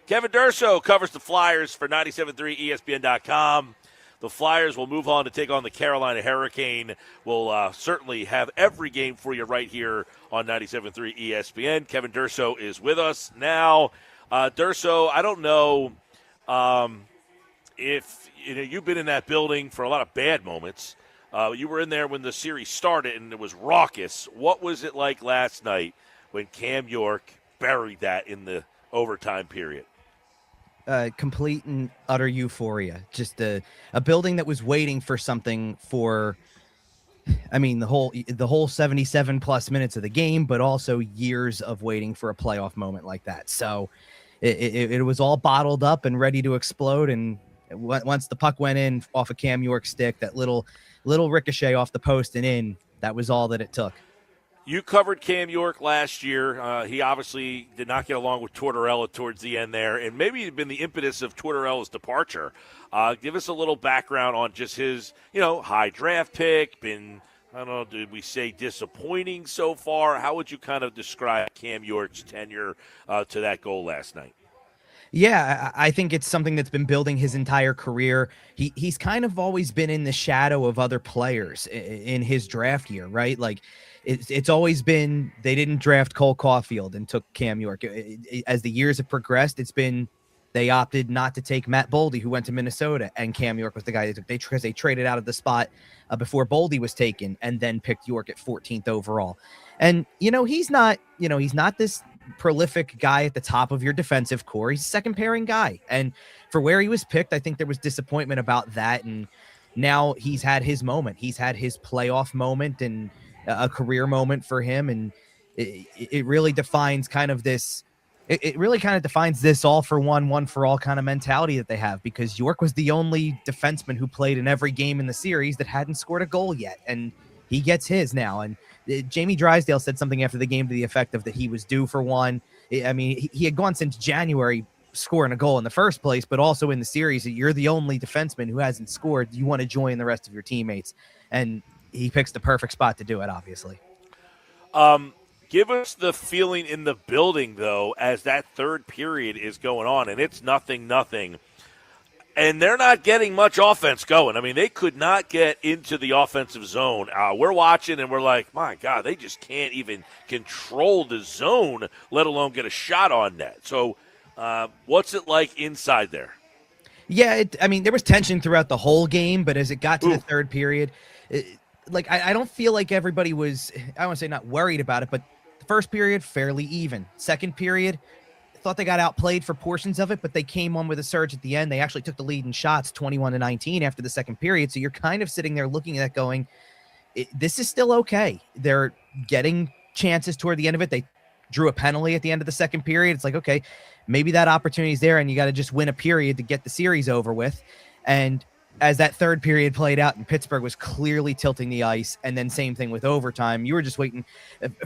Kevin Durso covers the Flyers for 97.3 ESPN.com. The Flyers will move on to take on the Carolina Hurricane. We'll certainly have every game for you right here on 97.3 ESPN. Kevin Durso is with us now. Durso, I don't know if you've been in that building for a lot of bad moments. You were in there when the series started, and it was raucous. What was it like last night when Cam York buried that in the overtime period? Complete and utter euphoria. Just a building that was waiting for something for, the whole 77 plus minutes of the game, but also years of waiting for a playoff moment like that. So it was all bottled up and ready to explode. And once the puck went in off a Cam York stick, that little ricochet off the post and in, that was all that it took. You covered Cam York last year. He obviously did not get along with Tortorella towards the end there, and maybe it's been the impetus of Tortorella's departure. Give us a little background on just his, high draft pick, been, I don't know, did we say disappointing so far? How would you kind of describe Cam York's tenure to that goal last night? Yeah, I think it's something that's been building his entire career. He's kind of always been in the shadow of other players in his draft year, right? Like, it's always been they didn't draft Cole Caulfield and took Cam York. As the years have progressed, it's been they opted not to take Matt Boldy, who went to Minnesota, and Cam York was the guy they took. Because they traded out of the spot before Boldy was taken, and then picked York at 14th overall. And he's not this prolific guy at the top of your defensive core. He's a second pairing guy, and for where he was picked, I think there was disappointment about that. And now he's had his moment. He's had his playoff moment and a career moment for him, and it really defines kind of this. It really kind of defines this all for one for all kind of mentality that they have, because York was the only defenseman who played in every game in the series that hadn't scored a goal yet, and he gets his now. And Jamie Drysdale said something after the game to the effect of that he was due for one. I mean, he had gone since January scoring a goal in the first place, but also in the series, you're the only defenseman who hasn't scored. You want to join the rest of your teammates, and he picks the perfect spot to do it, obviously. Give us the feeling in the building, though, as that third period is going on, and it's 0-0. And they're not getting much offense going. I mean, they could not get into the offensive zone. We're watching, and we're like, my God, they just can't even control the zone, let alone get a shot on net. So what's it like inside there? Yeah, there was tension throughout the whole game, but as it got to the third period, I don't feel like everybody was, I don't want to say not worried about it, but the first period, fairly even. Second period, thought they got outplayed for portions of it, but they came on with a surge at the end. They actually took the lead in shots 21-19 after the second period. So you're kind of sitting there looking at it going, this is still okay. They're getting chances toward the end of it. They drew a penalty at the end of the second period. It's like, okay, maybe that opportunity is there and you got to just win a period to get the series over with. And as that third period played out and Pittsburgh was clearly tilting the ice, and then same thing with overtime, you were just waiting.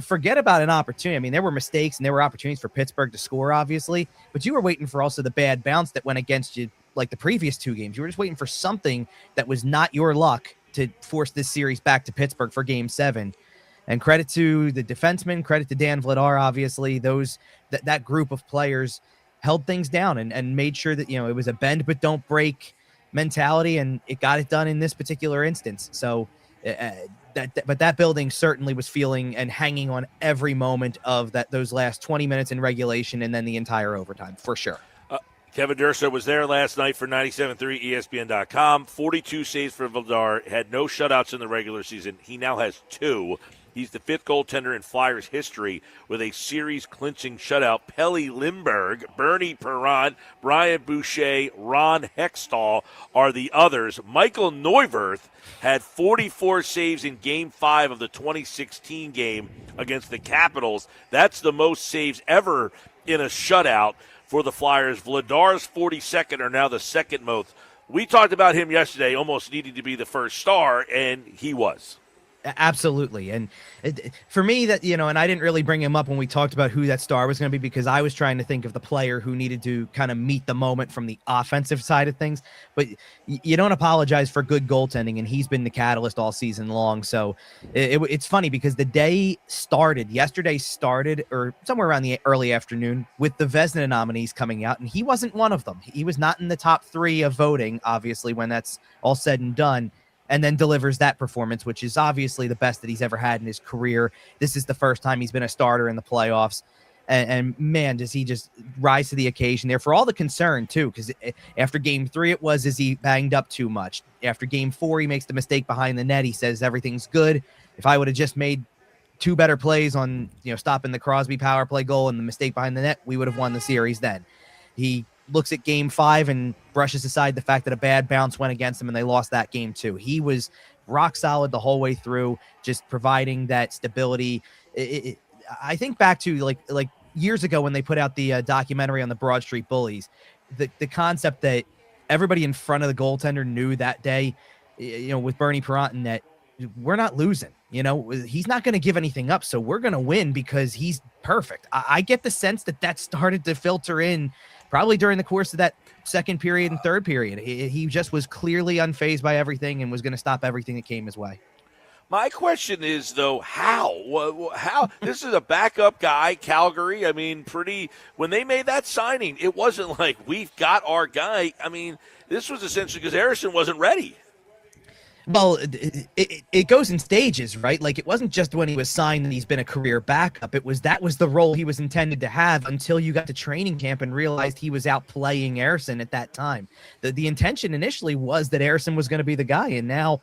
Forget about an opportunity. I mean, there were mistakes and there were opportunities for Pittsburgh to score, obviously, but you were waiting for also the bad bounce that went against you like the previous two games. You were just waiting for something that was not your luck to force this series back to Pittsburgh for Game 7. And credit to the defensemen, credit to Dan Vladar, obviously. That group of players held things down and made sure that, it was a bend but don't break mentality, and it got it done in this particular instance. So that building certainly was feeling and hanging on every moment of those last 20 minutes in regulation and then the entire overtime, for sure. Kevin Durso was there last night for 97.3 ESPN.com. 42 saves for Vladar, had no shutouts in the regular season. He now has 2. He's the 5th goaltender in Flyers history with a series-clinching shutout. Pelle Lindbergh, Bernie Perrant, Brian Boucher, Ron Hextall are the others. Michael Neuwirth had 44 saves in Game 5 of the 2016 game against the Capitals. That's the most saves ever in a shutout for the Flyers. Vladar's 42nd are now the second most. We talked about him yesterday almost needing to be the first star, and he was. Absolutely. And for me, that, and I didn't really bring him up when we talked about who that star was going to be, because I was trying to think of the player who needed to kind of meet the moment from the offensive side of things. But you don't apologize for good goaltending, and he's been the catalyst all season long. So it's funny because yesterday started, or somewhere around the early afternoon, with the Vezina nominees coming out, and he wasn't one of them. He was not in the top 3 of voting, obviously, when that's all said and done. And then delivers that performance, which is obviously the best that he's ever had in his career. This is the first time he's been a starter in the playoffs. And man, does he just rise to the occasion there for all the concern, too, because after game 3, is he banged up too much? After game 4, he makes the mistake behind the net. He says, everything's good. If I would have just made 2 better plays on, stopping the Crosby power play goal and the mistake behind the net, we would have won the series then. He looks at game 5 and brushes aside the fact that a bad bounce went against him and they lost that game too. He was rock solid the whole way through, just providing that stability. I think back to like years ago when they put out the documentary on the Broad Street Bullies, the concept that everybody in front of the goaltender knew that day, with Bernie Perrontin, that we're not losing. He's not going to give anything up, so we're going to win because he's perfect. I get the sense that started to filter in probably during the course of that second period and third period. He just was clearly unfazed by everything and was going to stop everything that came his way. My question is, though, how? How? This is a backup guy, Calgary. I mean, when they made that signing, it wasn't like we've got our guy. I mean, this was essentially because Harrison wasn't ready. Well, it goes in stages, right? Like, it wasn't just when he was signed that he's been a career backup. That was the role he was intended to have until you got to training camp and realized he was out playing Harrison at that time. The intention initially was that Harrison was going to be the guy, and now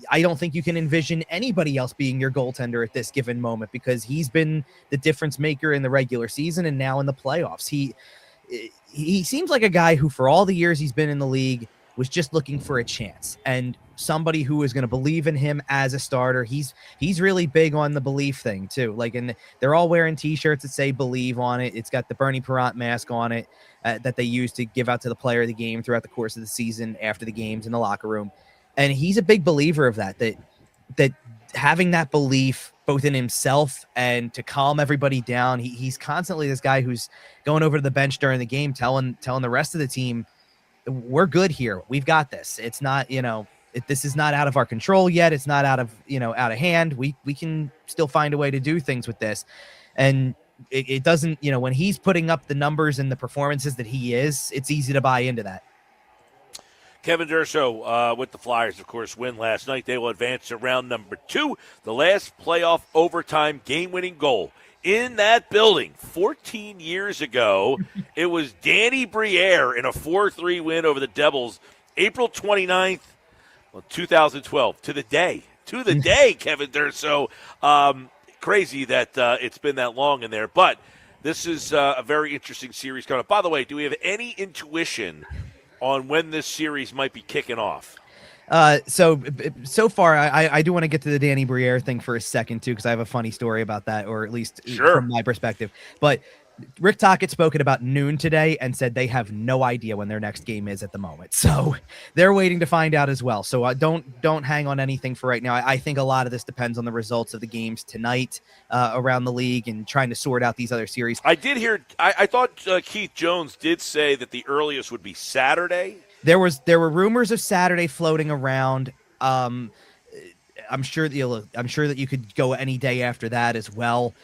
I don't think you can envision anybody else being your goaltender at this given moment, because he's been the difference maker in the regular season and now in the playoffs. He seems like a guy who, for all the years he's been in the league, was just looking for a chance and somebody who is going to believe in him as a starter. He's really big on the belief thing too. Like, and they're all wearing t-shirts that say "believe" on it. It's got the Bernie Perront mask on it that they use to give out to the player of the game throughout the course of the season, after the games in the locker room. And he's a big believer of that having that belief both in himself and to calm everybody down. He's constantly this guy who's going over to the bench during the game, telling the rest of the team, we're good here. We've got this. It's not, this is not out of our control yet. It's not out of hand. We can still find a way to do things with this. And it doesn't, when he's putting up the numbers and the performances that he is, it's easy to buy into that. Kevin Durso with the Flyers, of course, win last night. They will advance to round number 2, the last playoff overtime game-winning goal in that building 14 years ago. It was Danny Briere in a 4-3 win over the Devils, April 29th, 2012. To the day, Kevin Durso. Crazy that it's been that long in there. But this is a very interesting series coming up. By the way, do we have any intuition on when this series might be kicking off? So far, I do want to get to the Danny Briere thing for a second, too, because I have a funny story about that, or at least from my perspective. But Rick Tocchet spoke at about noon today and said they have no idea when their next game is at the moment. So they're waiting to find out as well. So don't hang on anything for right now. I think a lot of this depends on the results of the games tonight around the league and trying to sort out these other series. I did hear, I thought Keith Jones did say that the earliest would be Saturday. There were rumors of Saturday floating around. I'm sure that you could go any day after that as well.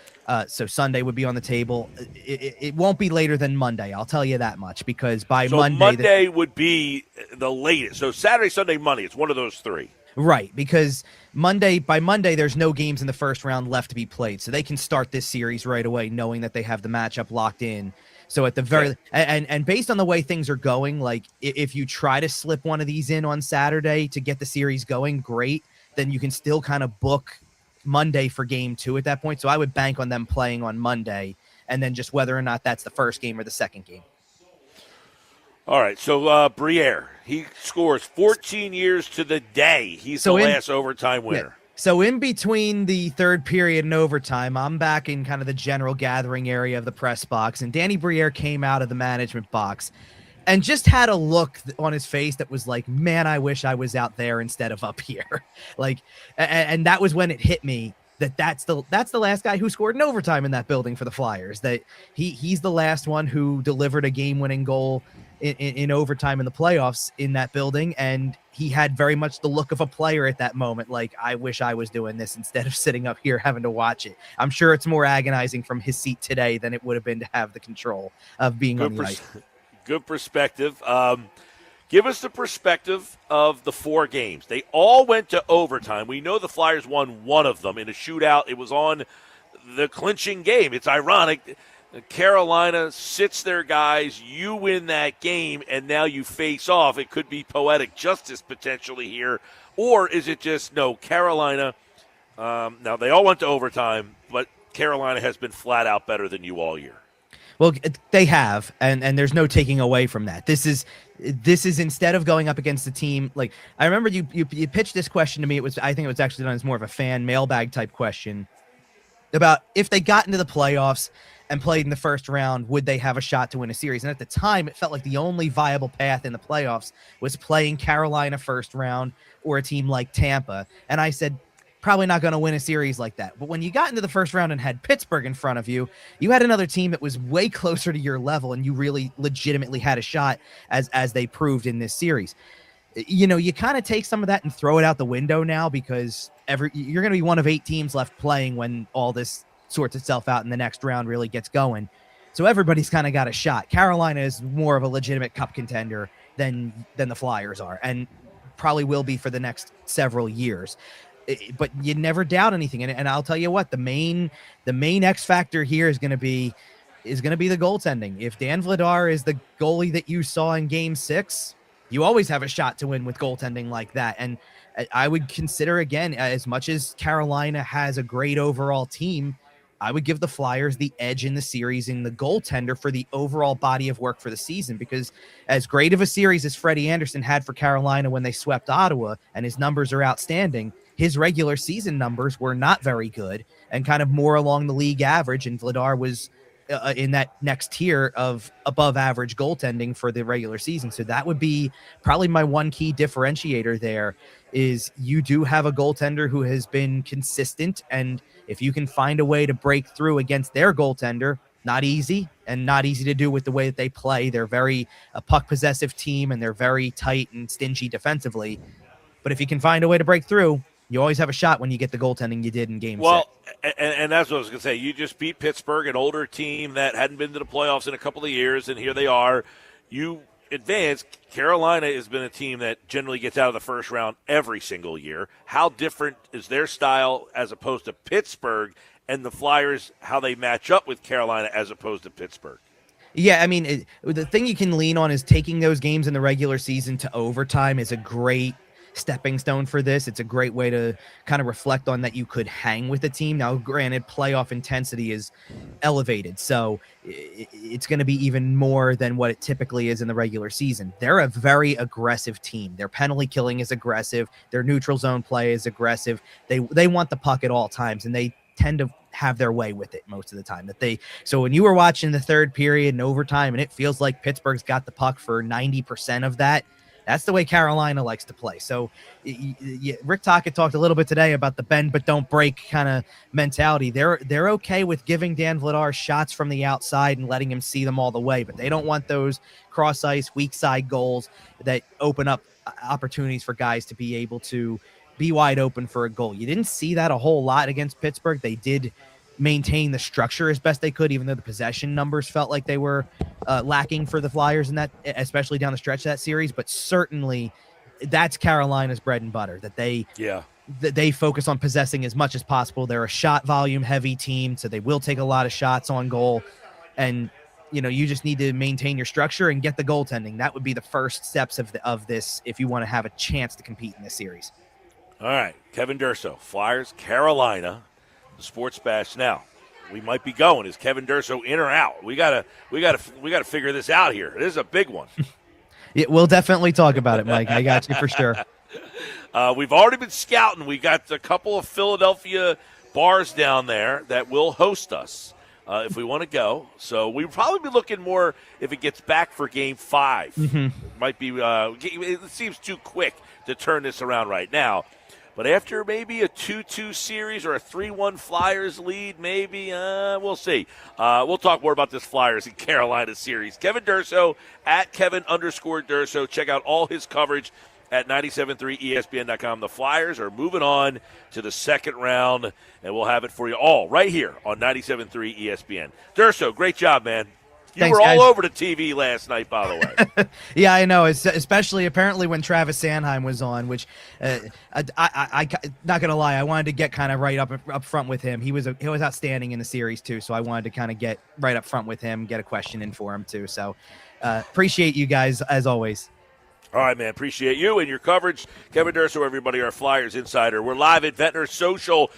So Sunday would be on the table. It won't be later than Monday. I'll tell you that much, because Monday would be the latest. So Saturday, Sunday, Monday. It's one of those 3. Right, because by Monday, there's no games in the first round left to be played, so they can start this series right away, knowing that they have the matchup locked in. So at the very and based on the way things are going, like if you try to slip one of these in on Saturday to get the series going, great. Then you can still kind of book Monday for game 2 at that point. So I would bank on them playing on Monday, and then just whether or not that's the first game or the second game. All right, so Briere, he scores 14 years to the day. He's the last overtime winner. Yeah. So in between the third period and overtime, I'm back in kind of the general gathering area of the press box, and Danny Briere came out of the management box. and just had a look on his face that was like, man, I wish I was out there instead of up here. Like, and that was when it hit me that's the last guy who scored in overtime in that building for the Flyers. That he's the last one who delivered a game-winning goal in overtime in the playoffs in that building, and he had very much the look of a player at that moment. Like, I wish I was doing this instead of sitting up here having to watch it. I'm sure it's more agonizing from his seat today than it would have been to have the control of being on the ice. Good perspective. Give us the perspective of the 4 games. They all went to overtime. We know the Flyers won one of them in a shootout. It was on the clinching game. It's ironic. Carolina sits their guys. You win that game, and now you face off. It could be poetic justice potentially here. Or is it just, no, Carolina, now they all went to overtime, but Carolina has been flat out better than you all year. Well, they have, and there's no taking away from that. This is instead of going up against a team like, I remember you pitched this question to me. I think it was actually done as more of a fan mailbag type question about if they got into the playoffs and played in the first round, would they have a shot to win a series? And at the time, it felt like the only viable path in the playoffs was playing Carolina first round or a team like Tampa. And I said, probably not going to win a series like that. But when you got into the first round and had Pittsburgh in front of you, you had another team that was way closer to your level, and you really legitimately had a shot, as they proved in this series. You kind of take some of that and throw it out the window now, because you're going to be one of 8 teams left playing when all this sorts itself out and the next round really gets going. So everybody's kind of got a shot. Carolina is more of a legitimate cup contender than the Flyers are, and probably will be for the next several years. But you never doubt anything. And I'll tell you what, the main X factor here is going to be the goaltending. If Dan Vladar is the goalie that you saw in Game 6, you always have a shot to win with goaltending like that. And I would consider, again, as much as Carolina has a great overall team, I would give the Flyers the edge in the series in the goaltender for the overall body of work for the season, because as great of a series as Freddie Anderson had for Carolina when they swept Ottawa, and his numbers are outstanding, his regular season numbers were not very good and kind of more along the league average, and Vladar was in that next tier of above average goaltending for the regular season. So that would be probably my one key differentiator there, is you do have a goaltender who has been consistent, and if you can find a way to break through against their goaltender, not easy, and not easy to do with the way that they play. They're very a puck possessive team, and they're very tight and stingy defensively. But if you can find a way to break through, you always have a shot when you get the goaltending you did in Game 6. And that's what I was going to say. You just beat Pittsburgh, an older team that hadn't been to the playoffs in a couple of years, and here they are. You advance. Carolina has been a team that generally gets out of the first round every single year. How different is their style as opposed to Pittsburgh, and the Flyers, how they match up with Carolina as opposed to Pittsburgh? Yeah, I mean, the thing you can lean on is taking those games in the regular season to overtime is a great stepping stone for this. It's a great way to kind of reflect on that you could hang with the team. Now, granted, playoff intensity is elevated, so it's going to be even more than what it typically is in the regular season. They're a very aggressive team. Their penalty killing is aggressive. Their neutral zone play is aggressive. They want the puck at all times, and they tend to have their way with it most of the time. So when you were watching the third period and overtime, and it feels like Pittsburgh's got the puck for 90% of that, that's the way Carolina likes to play. So Rick Tocchet talked a little bit today about the bend but don't break kind of mentality. They're okay with giving Dan Vladar shots from the outside and letting him see them all the way, but they don't want those cross ice, weak side goals that open up opportunities for guys to be able to be wide open for a goal. You didn't see that a whole lot against Pittsburgh. They did maintain the structure as best they could, even though the possession numbers felt like they were lacking for the Flyers in that, especially down the stretch of that series. But certainly that's Carolina's bread and butter, that they focus on possessing as much as possible. They're a shot volume heavy team, so they will take a lot of shots on goal. And, you just need to maintain your structure and get the goaltending. That would be the first steps of this if you want to have a chance to compete in this series. All right, Kevin Durso, Flyers, Carolina. The Sports Bash now. We might be going. Is Kevin Durso in or out? We gotta figure this out here. This is a big one. Yeah, we'll definitely talk about it, Mike. I got you for sure. We've already been scouting. We got a couple of Philadelphia bars down there that will host us. if we want to go. So we'll probably be looking more if it gets back for Game 5. It might be. It seems too quick to turn this around right now. But after maybe a 2-2 series or a 3-1 Flyers lead, maybe, we'll see. We'll talk more about this Flyers and Carolina series. Kevin Durso, at Kevin_Durso. Check out all his coverage at 97.3 ESPN.com. The Flyers are moving on to the second round, and we'll have it for you all right here on 97.3 ESPN. Durso, great job, man. You Thanks, were all guys. over the TV last night, by the way. Yeah, I know. Especially apparently when Travis Sanheim was on, which I not gonna lie, I wanted to get kind of right up front with him. He was outstanding in the series too, so I wanted to kind of get right up front with him, get a question in for him too. So appreciate you guys as always. All right, man. Appreciate you and your coverage. Kevin Durso, everybody, our Flyers insider. We're live at Ventnor Social.